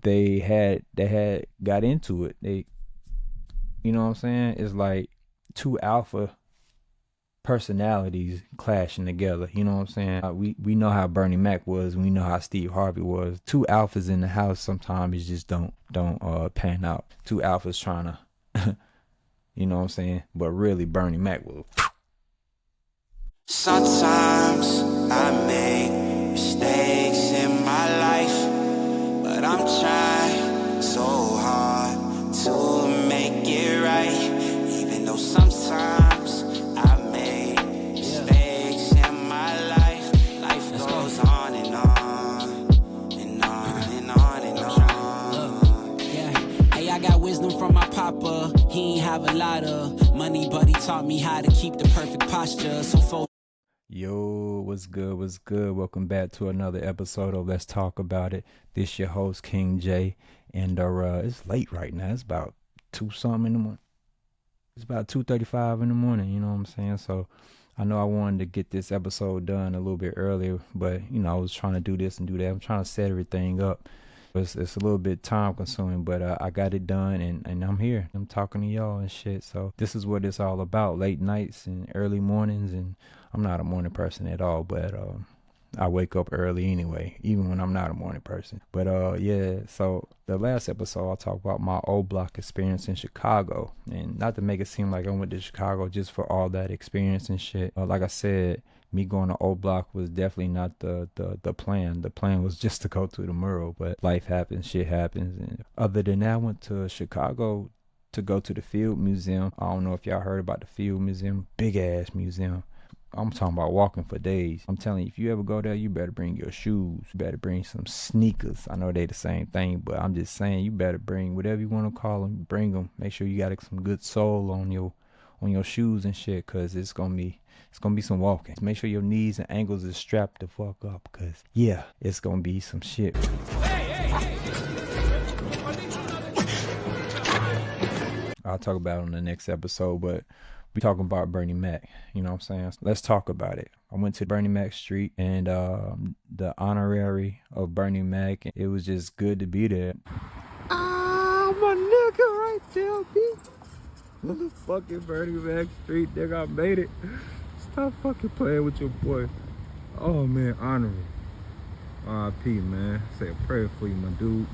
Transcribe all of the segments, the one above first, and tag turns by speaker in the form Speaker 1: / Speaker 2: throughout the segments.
Speaker 1: they had got into it. They, you know what I'm saying? It's like two alpha personalities clashing together. You know what I'm saying? We know how Bernie Mac was. We know how Steve Harvey was. Two alphas in the house sometimes it just don't pan out. Two alphas trying to, you know what I'm saying? But really, Bernie Mac was.
Speaker 2: Sometimes I make mistakes in my life, but I'm trying so hard to make it right. Even though sometimes I make mistakes in my life, life goes on and on and on and on and on.
Speaker 3: Yeah, hey, I got wisdom from my papa. He ain't have a lot of money, but he taught me how to keep the perfect posture. So
Speaker 1: Yo, what's good? What's good? Welcome back to another episode of Let's Talk About It. This your host, King J, and it's late right now. It's about 2-something in the morning. It's about 2:35 in the morning, you know what I'm saying? So I know I wanted to get this episode done a little bit earlier, but I was trying to do this and do that. I'm trying to set everything up. It's a little bit time consuming, but I got it done and I'm here. I'm talking to y'all and shit. So this is what it's all about. Late nights and early mornings, and I'm not a morning person at all, but I wake up early anyway, even when I'm not a morning person. But yeah, so the last episode I talked about my old block experience in Chicago, and not to make it seem like I went to Chicago just for all that experience and shit. Like I said, me going to old block was definitely not the plan. The plan was just to go to the mural, but life happens, shit happens. And other than that, I went to Chicago to go to the Field Museum. I don't know if y'all heard about the Field Museum. Big ass museum. I'm talking about walking for days. I'm telling you, if you ever go there, you better bring your shoes. You better bring some sneakers. I know they the same thing, but I'm just saying you better bring whatever you want to call them. Bring them. Make sure you got some good sole on your shoes and shit, cause it's gonna be some walking. Make sure your knees and ankles is strapped the fuck up, cause yeah, it's gonna be some shit. I'll talk about it on the next episode, but we talking about Bernie Mac, you know what I'm saying? Let's talk about it. I went to Bernie Mac Street and the honorary of Bernie Mac, and it was just good to be there. Ah, my nigga right there, bitch. Motherfucking Bernie Mac Street, nigga, I made it. Stop fucking playing with your boy. Oh man, honorary. R.I.P. man. Say a prayer for you, my dude.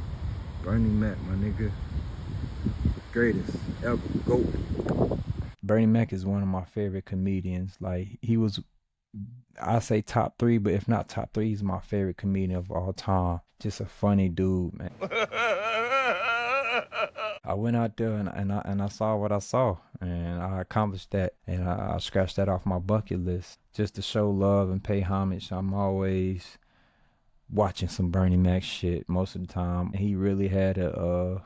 Speaker 1: Bernie Mac, my nigga. Greatest ever. GOAT. Bernie Mac is one of my favorite comedians. Like, he was, I say top 3, but if not top 3, he's my favorite comedian of all time. Just a funny dude, man. I went out there and I saw what I saw, and I accomplished that, and I scratched that off my bucket list. Just to show love and pay homage. I'm always watching some Bernie Mac shit most of the time. He really had a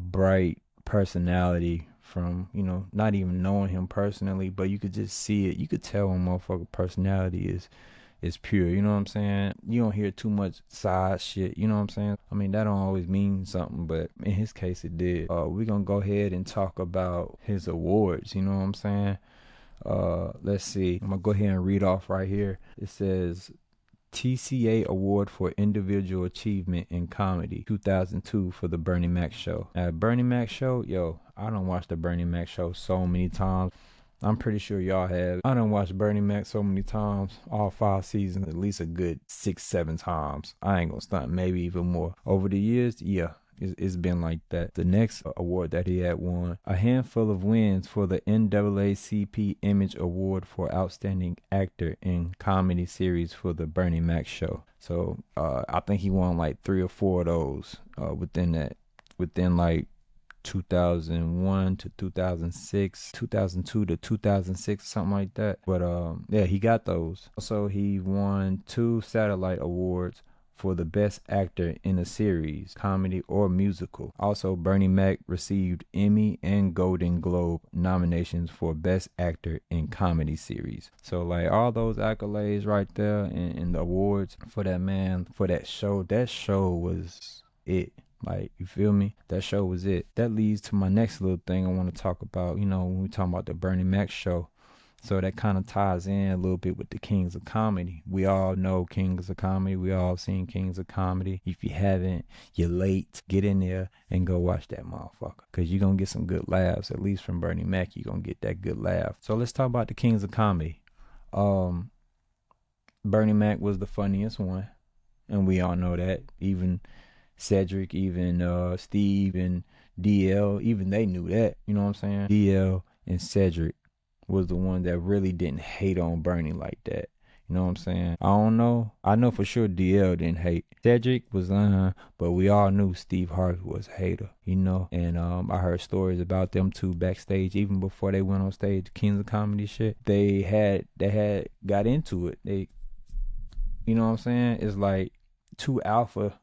Speaker 1: bright personality from, not even knowing him personally, but you could just see it. You could tell when motherfucker personality is pure, you know what I'm saying? You don't hear too much side shit, you know what I'm saying? I mean, that don't always mean something, but in his case it did. We're gonna go ahead and talk about his awards, you know what I'm saying? Let's see. I'm gonna go ahead and read off right here. It says TCA Award for Individual Achievement in Comedy 2002 for the Bernie Mac Show. Bernie Mac Show, yo, I done watched the Bernie Mac Show so many times. I'm pretty sure y'all have. I done watched Bernie Mac so many times, all 5 seasons, at least a good 6-7 times. I ain't gonna stunt, maybe even more. Over the years, yeah, it's been like that. The next award that he had won, a handful of wins for the NAACP Image Award for Outstanding Actor in Comedy Series for the Bernie Mac Show. So I think he won like 3 or 4 of those within like 2001 to 2006, 2002 to 2006, something like that. But yeah, he got those. Also, he won 2 satellite awards for the best actor in a series, comedy or musical. Also, Bernie Mac received Emmy and Golden Globe nominations for best actor in comedy series. So like all those accolades right there and the awards for that man, for that show was it. Like, you feel me? That show was it. That leads to my next little thing I want to talk about. When we talking about the Bernie Mac Show, So that kind of ties in a little bit with the Kings of Comedy. We all know Kings of Comedy. We all seen Kings of Comedy. If you haven't, you're late. Get in there and go watch that motherfucker. Because you're going to get some good laughs. At least from Bernie Mac, you're going to get that good laugh. So let's talk about the Kings of Comedy. Bernie Mac was the funniest one. And we all know that. Even Cedric, even Steve and DL, even they knew that. You know what I'm saying? DL and Cedric was the one that really didn't hate on Bernie like that. You know what I'm saying? I don't know. I know for sure DL didn't hate. Cedric was but we all knew Steve Harvey was a hater, you know. And I heard stories about them two backstage, even before they went on stage, the Kings of Comedy shit. They had got into it. They, you know what I'm saying? It's like two alpha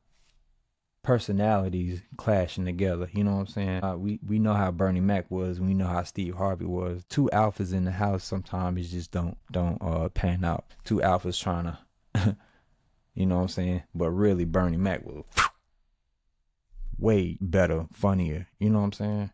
Speaker 1: personalities clashing together. You know what I'm saying? We know how Bernie Mac was. We know how Steve Harvey was. Two alphas in the house sometimes it just don't pan out. Two alphas trying to, you know what I'm saying? But really Bernie Mac was way better, funnier. You know what I'm saying?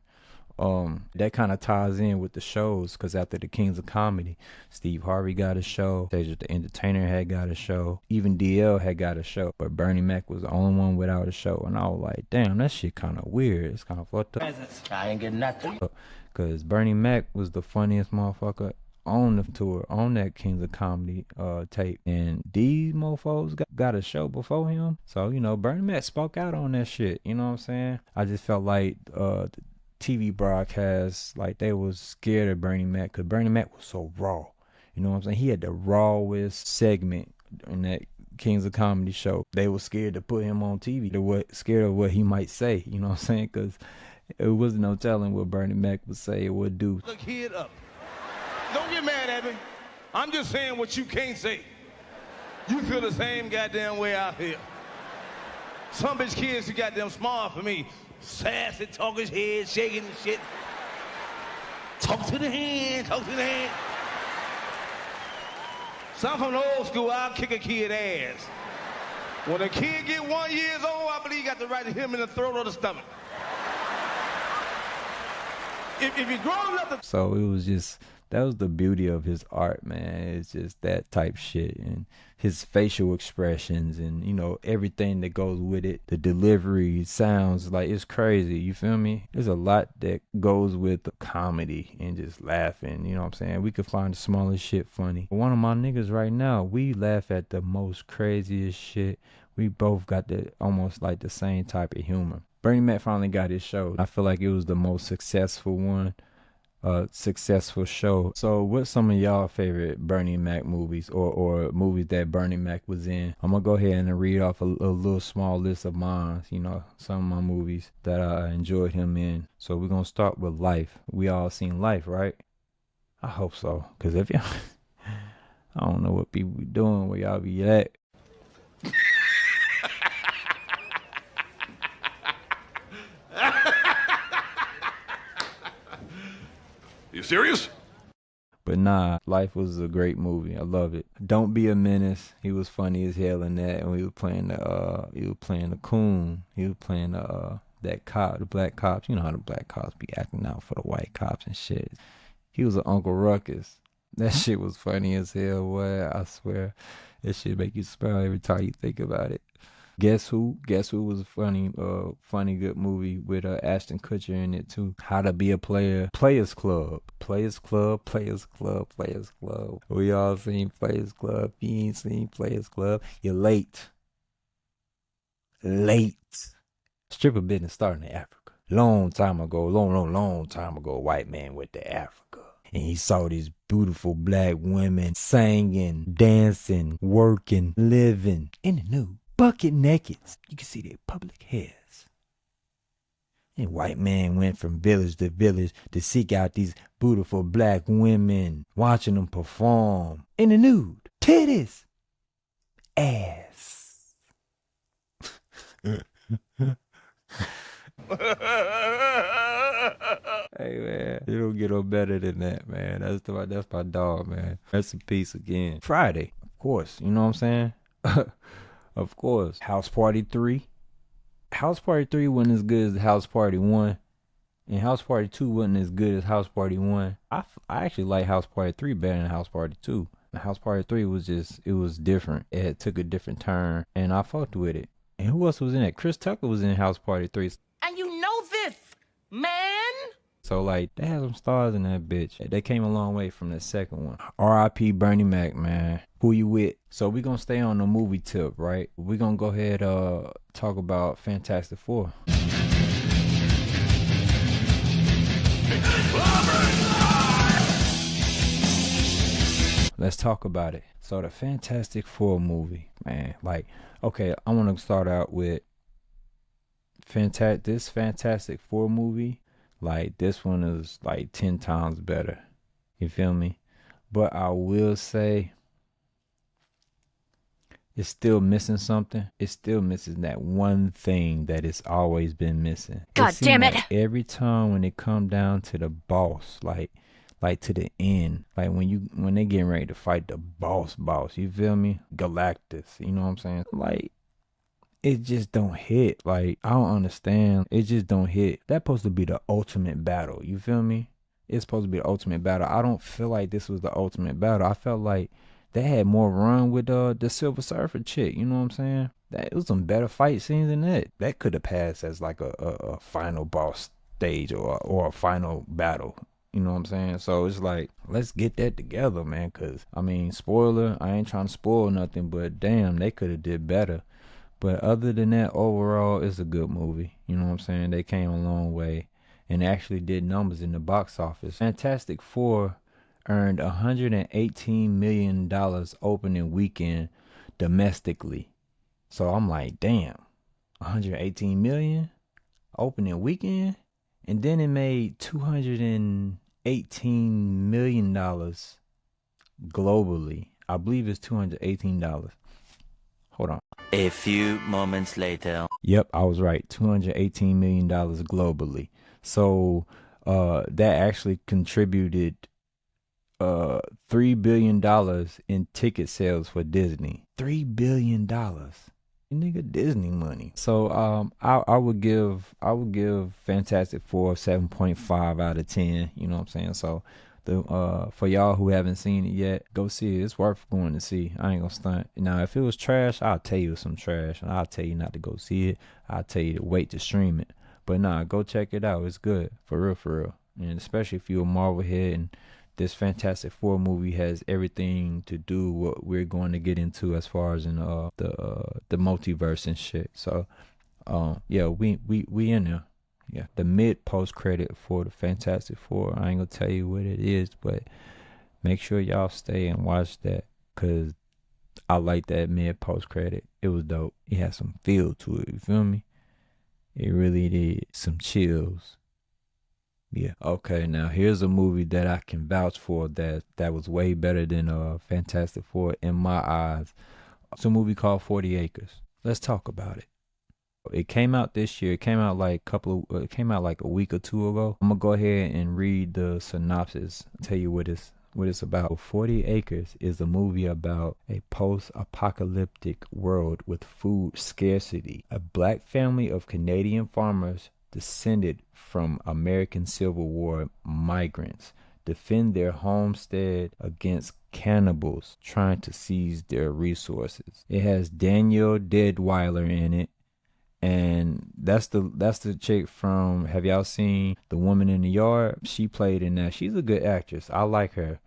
Speaker 1: That kind of ties in with the shows, because after the Kings of Comedy, Steve Harvey got a show, Cedric the Entertainer had got a show, even DL had got a show, but Bernie Mac was the only one without a show. And I was like, damn, that shit kind of weird. It's kind of fucked up.
Speaker 4: I ain't getting nothing.
Speaker 1: Because Bernie Mac was the funniest motherfucker on the tour, on that Kings of Comedy tape, and these mofos got a show before him. So, you know, Bernie Mac spoke out on that shit. You know what I'm saying? I just felt like TV broadcasts, like, they was scared of Bernie Mac because Bernie Mac was so raw. You know what I'm saying? He had the rawest segment in that Kings of Comedy show. They were scared to put him on TV. They were scared of what he might say. You know what I'm saying? Because it wasn't no telling what Bernie Mac would say or would do.
Speaker 5: Look, head up. Don't get mad at me. I'm just saying what you can't say. You feel the same goddamn way I feel. Some bitch kids are goddamn smart for me. Sassy, talking his head, shaking and shit. Talk to the hand, talk to the hand. So I'm from the old school, I'll kick a kid ass. When a kid get 1 year old, I believe you got the right to hit him in the throat or the stomach. If you're grown enough to...
Speaker 1: So it was just, that was the beauty of his art, man. It's just that type shit, and his facial expressions, and, you know, everything that goes with it. The delivery sounds like, it's crazy. You feel me? There's a lot that goes with the comedy and just laughing. You know what I'm saying? We could find the smallest shit funny. One of my niggas right now, we laugh at the most craziest shit. We both got the almost like the same type of humor. Bernie Mac finally got his show. I feel like it was the most successful one. Successful show. So what's some of y'all favorite Bernie Mac movies, or movies that Bernie Mac was in? I'm gonna go ahead and read off a little small list of mine, you know, some of my movies that I enjoyed him in. So we're gonna start with Life. We all seen Life, right? I hope so, because if y'all I don't know what people be doing where y'all be at.
Speaker 5: You serious?
Speaker 1: But nah, Life was a great movie. I love it. Don't Be a Menace. He was funny as hell in that. And he was playing the coon. He was playing that cop, the black cops. You know how the black cops be acting out for the white cops and shit. He was an Uncle Ruckus. That shit was funny as hell, boy. I swear. That shit make you smile every time you think about it. Guess Who? Guess Who was a funny good movie with Ashton Kutcher in it too. How to Be a Player. Players Club. Players Club. Players Club. Players Club. We all seen Players Club. If you ain't seen Players Club, you're late. Late. Stripper business starting in Africa. Long time ago, long time ago, a white man went to Africa. And he saw these beautiful black women singing, dancing, working, living in the nude. Bucket naked. You can see their public hairs. And white man went from village to village to seek out these beautiful black women, watching them perform in the nude. Titties. Ass. Hey man, it don't get no better than that, man. That's my dog, man. Rest in peace again. Friday, of course. You know what I'm saying? Of course. House Party 3. House Party 3 wasn't as good as House Party 1, And House Party 2 wasn't as good as House Party 1. I actually like House Party 3 better than House Party 2. House Party 3 was just, it was different. It took a different turn, and I fucked with it. And who else was in it? Chris Tucker was in House Party 3.
Speaker 4: And you know this, man.
Speaker 1: So, like, they had some stars in that bitch. They came a long way from the second one. R.I.P. Bernie Mac, man. Who you with? So, we gonna stay on the movie tip, right? We gonna go ahead talk about Fantastic Four. Let's talk about it. So the Fantastic Four movie, man, like, okay, I want to start out with this Fantastic Four movie. Like, this one is like 10 times better. You feel me? But I will say it's still missing something. It still misses that one thing that it's always been missing.
Speaker 6: God damn it.
Speaker 1: Like every time when it come down to the boss, like to the end, like when they getting ready to fight the boss, you feel me? Galactus, you know what I'm saying? Like, it just don't hit. Like, I don't understand. It just don't hit. That's supposed to be the ultimate battle, you feel me? It's supposed to be the ultimate battle. I don't feel like this was the ultimate battle. I felt like they had more run with the Silver Surfer chick, you know what I'm saying? It was some better fight scenes than that. That could have passed as like a final boss stage or a final battle. You know what I'm saying? So it's like, let's get that together, man. Cause I mean, spoiler, I ain't trying to spoil nothing, but damn, they could have did better. But other than that, overall, it's a good movie. You know what I'm saying? They came a long way and actually did numbers in the box office. Fantastic Four earned $118 million opening weekend domestically. So I'm like, damn, 118 million opening weekend? And then it made $218 million globally. I believe it's $218. Hold on.
Speaker 7: A few moments later.
Speaker 1: Yep, I was right. $218 million globally. So that actually contributed $3 billion in ticket sales for Disney. $3 billion. Nigga, Disney money. So I would give Fantastic Four 7.5 out of 10. You know what I'm saying? So for y'all who haven't seen it yet, go see it. It's worth going to see. I ain't gonna stunt. Now, if it was trash, I'll tell you it's some trash, and I'll tell you not to go see it. I'll tell you to wait to stream it. But nah, go check it out. It's good, for real. And especially if you're a Marvel head, and this Fantastic Four movie has everything to do what we're going to get into as far as in the multiverse and shit. So yeah, we in there. Yeah, the mid post credit for the Fantastic Four, I ain't gonna tell you what it is, but make sure y'all stay and watch that, cause I like that mid post credit. It was dope. It had some feel to it. You feel me? It really did. Some chills. Yeah. Okay, now here's a movie that I can vouch for that was way better than Fantastic Four in my eyes. It's a movie called 40 Acres. Let's talk about it. It came out this year. It came out like a week or two ago. I'm gonna go ahead and read the synopsis, tell you what it's about. 40 Acres is a movie about a post-apocalyptic world with food scarcity. A black family of Canadian farmers descended from American Civil War migrants defend their homestead against cannibals trying to seize their resources. It has Danielle Deadwyler in it, and that's the chick from, have y'all seen The Woman in the Yard? She played in that. She's a good actress. I like her.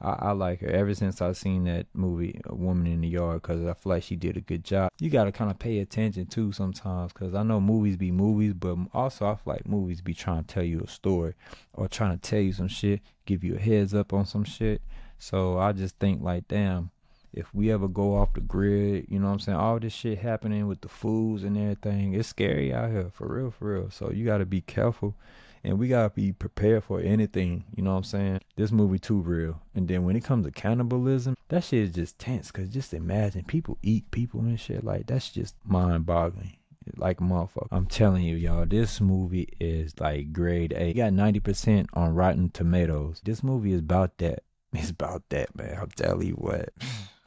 Speaker 1: I like her ever since I seen that movie, A Woman in the Yard, because I feel like she did a good job. You got to kind of pay attention too sometimes, because I know movies be movies, but also I feel like movies be trying to tell you a story or trying to tell you some shit, give you a heads up on some shit. So I just think like, damn, if we ever go off the grid, you know what I'm saying, all this shit happening with the foods and everything, it's scary out here, for real. So you got to be careful, and we got to be prepared for anything, you know what I'm saying? This movie too real. And then when it comes to cannibalism, that shit is just tense, because just imagine people eat people and shit. Like, that's just mind-boggling. Like a motherfucker. I'm telling you, y'all, this movie is like grade A. You got 90% on Rotten Tomatoes. This movie is about that. It's about that, man. I'm telling you what.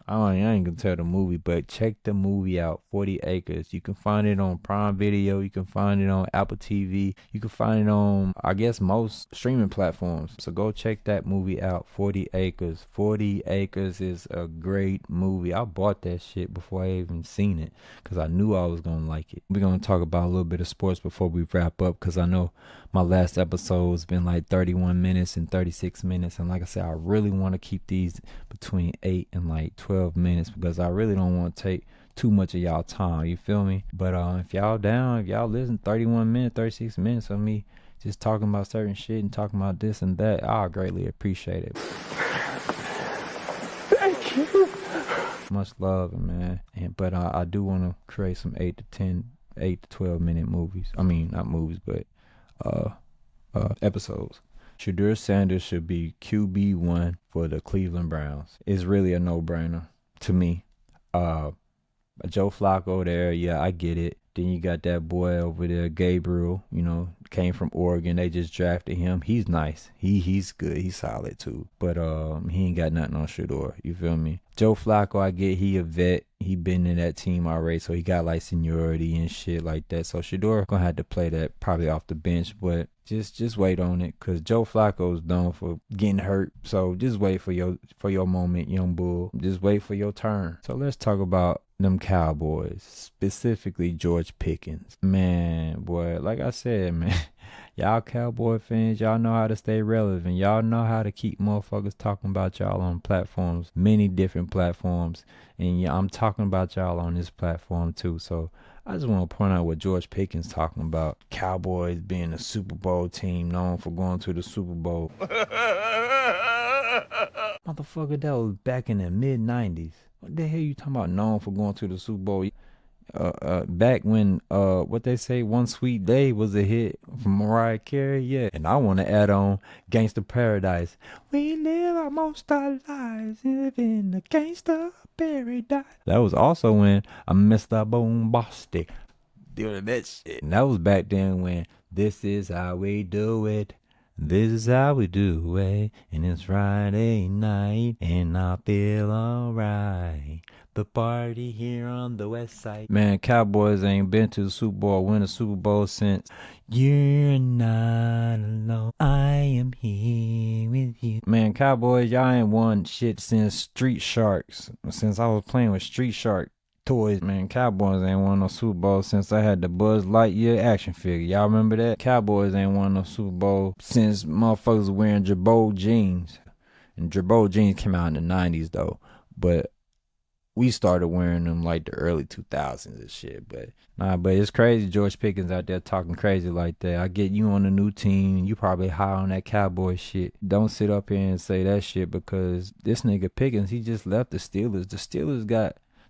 Speaker 1: I ain't gonna tell the movie, but check the movie out, 40 Acres. You can find it on Prime Video. You can find it on Apple TV. You can find it on, I guess, most streaming platforms. So go check that movie out, 40 Acres. 40 Acres is a great movie. I bought that shit before I even seen it because I knew I was gonna like it. We're gonna talk about a little bit of sports before we wrap up because I know my last episode's been like 31 minutes and 36 minutes. And like I said, I really want to keep these between 8 and like 12 minutes because I really don't want to take too much of y'all time. You feel me? But if y'all down, if y'all listen 31 minutes, 36 minutes of me just talking about certain shit and talking about this and that, I'll greatly appreciate it. Thank you. Much love, man. But I do want to create some 8 to 12 minute movies. I mean, not movies, but episodes. Shedeur Sanders should be QB1 for the Cleveland Browns. It's really a no-brainer to me. Joe Flacco there, yeah, I get it. Then you got that boy over there, Gabriel, came from Oregon. They just drafted him. He's nice. He's good. He's solid too. But he ain't got nothing on Shedeur. You feel me? Joe Flacco, I get he a vet. He been in that team already, so he got like seniority and shit like that. So Shedeur gonna have to play that probably off the bench, but just wait on it, cause Joe Flacco's known for getting hurt. So just wait for your moment, young bull. Just wait for your turn. So let's talk about them Cowboys, specifically George Pickens. Man, boy, like I said, man, y'all Cowboy fans, y'all know how to stay relevant. Y'all know how to keep motherfuckers talking about y'all on platforms, many different platforms. And yeah, I'm talking about y'all on this platform too. So I just want to point out what George Pickens talking about. Cowboys being a Super Bowl team known for going to the Super Bowl. Motherfucker, that was back in the mid-90s. What the hell you talking about known for going to the Super Bowl? Back when what they say, One Sweet Day was a hit from Mariah Carey, yeah. And I want to add on Gangsta Paradise. We live our most our lives in the Gangsta Paradise. That was also when Mr. Bombastic doing that shit. And that was back then when this is how we do it. This is how we do it. And it's Friday night and I feel alright. The party here on the west side. Man, Cowboys ain't been to the Super Bowl, win a Super Bowl since You're Not Alone, I Am Here With You. Man, Cowboys, y'all ain't won shit since Street Sharks. Since I was playing with Street Shark toys. Man, Cowboys ain't won no Super Bowl since I had the Buzz Lightyear action figure. Y'all remember that? Cowboys ain't won no Super Bowl since motherfuckers was wearing Jabot jeans. And Jabot jeans came out in the 90s though. But we started wearing them like the early 2000s and shit. But it's crazy George Pickens out there talking crazy like that. I get you on a new team. You probably high on that Cowboy shit. Don't sit up here and say that shit because this nigga Pickens, he just left the Steelers.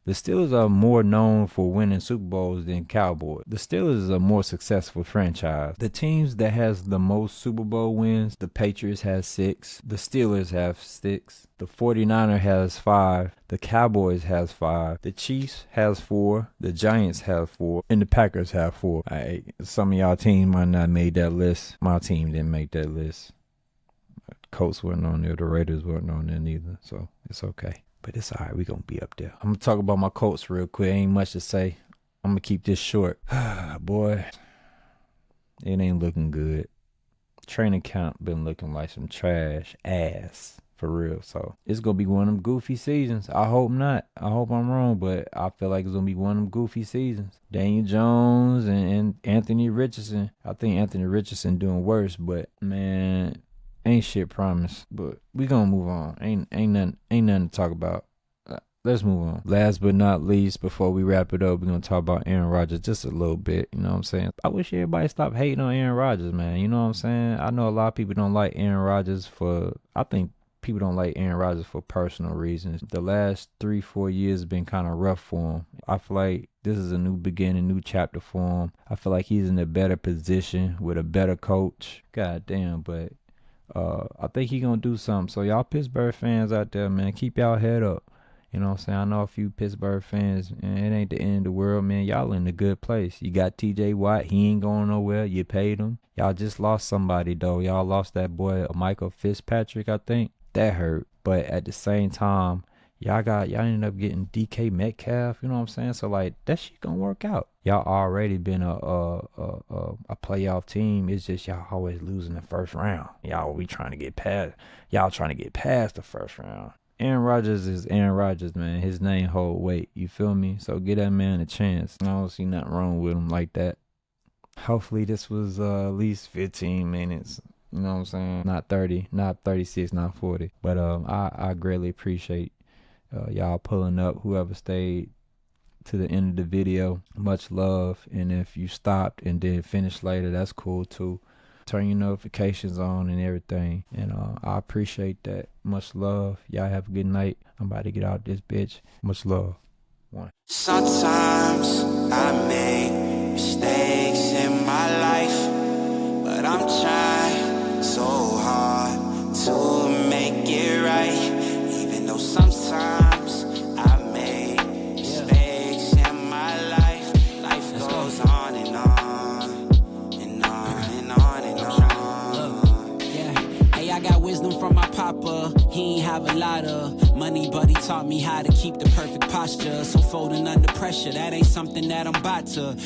Speaker 1: The Steelers are more known for winning Super Bowls than Cowboys. The Steelers is a more successful franchise. The teams that has the most Super Bowl wins, the Patriots has 6. The Steelers have 6. The 49ers has 5. The Cowboys has 5. The Chiefs has 4. The Giants have 4. And the Packers have 4. Some of y'all teams might not made that list. My team didn't make that list. The Colts weren't on there. The Raiders weren't on there neither. So it's okay. But it's all right. We're going to be up there. I'm going to talk about my Colts real quick. Ain't much to say. I'm going to keep this short. Boy, it ain't looking good. Training camp been looking like some trash ass. For real. So it's going to be one of them goofy seasons. I hope not. I hope I'm wrong. But I feel like it's going to be one of them goofy seasons. Daniel Jones and Anthony Richardson. I think Anthony Richardson doing worse. But, man, ain't shit promised, but we gonna move on. Ain't nothing to talk about. Let's move on. Last but not least, before we wrap it up, we're gonna talk about Aaron Rodgers just a little bit. You know what I'm saying? I wish everybody stopped hating on Aaron Rodgers, man. You know what I'm saying? I know a lot of people don't like Aaron Rodgers I think people don't like Aaron Rodgers for personal reasons. The last 3-4 years have been kind of rough for him. I feel like this is a new beginning, new chapter for him. I feel like he's in a better position with a better coach. God damn, but I think he gonna do something. So y'all Pittsburgh fans out there, man, keep y'all head up. You know what I'm saying? I know a few Pittsburgh fans, and it ain't the end of the world, man. Y'all in a good place. You got TJ Watt. He ain't going nowhere. You paid him. Y'all just lost somebody, though. Y'all lost that boy, Michael Fitzpatrick, I think. That hurt. But at the same time, y'all ended up getting DK Metcalf, you know what I'm saying? So like that shit gonna work out. Y'all already been a playoff team. It's just y'all always losing the first round. Y'all trying to get past the first round. Aaron Rodgers is Aaron Rodgers, man. His name hold weight. You feel me? So give that man a chance. I don't see nothing wrong with him like that. Hopefully this was at least 15 minutes. You know what I'm saying? Not 30, not 36, not 40. But I greatly appreciate y'all pulling up. Whoever stayed to the end of the video, much love. And if you stopped and then finished later, that's cool too. Turn your notifications on and everything. And I appreciate that. Much love. Y'all have a good night. I'm about to get out this bitch. Much love. One.
Speaker 2: Sometimes I make mistakes in my life, but I'm trying so hard to make it right. Even though sometimes I make mistakes in my life, life goes on and on and on and on and on.
Speaker 3: Yeah, hey, I got wisdom from my papa. He ain't have a lot of money, but he taught me how to keep the perfect posture. So folding under pressure, that ain't something that I'm about to